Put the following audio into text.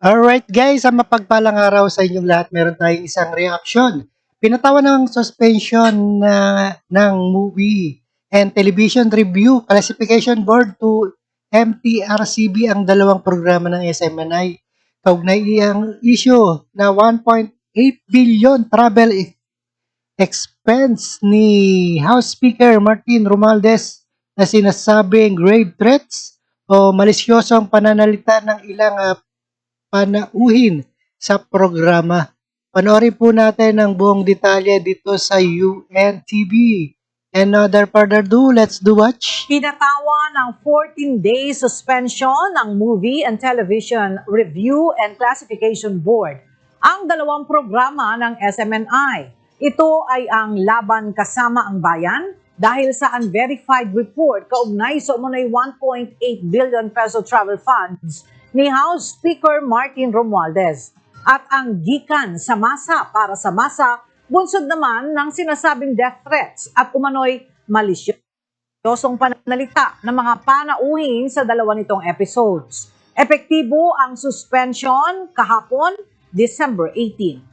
Alright guys, ang mapagpalang araw sa inyong lahat. Meron tayong isang reaction. Pinatawan ng suspension ng movie and television review classification board to MTRCB ang dalawang programa ng SMNI. Kaugnay ang issue na 1.8 billion travel expense ni House Speaker Martin Romualdez na sinasabing grave threats o malisyosong pananalita ng ilang panauhin sa programa. Panoorin po natin ang buong detalye dito sa UNTV. And other further ado, let's do watch. Pinatawa ng 14-day suspension ng Movie and Television Review and Classification Board ang dalawang programa ng SMNI. Ito ay ang Laban Kasama ang Bayan dahil sa unverified report kaugnay sa umunay 1.8 billion peso travel funds ni House Speaker Martin Romualdez at ang Gikan sa Masa para sa Masa, bunsod naman ng sinasabing death threats at umano'y malisyosong pananalita ng mga panauhin sa dalawa nitong episodes. Epektibo ang suspension kahapon, December 18.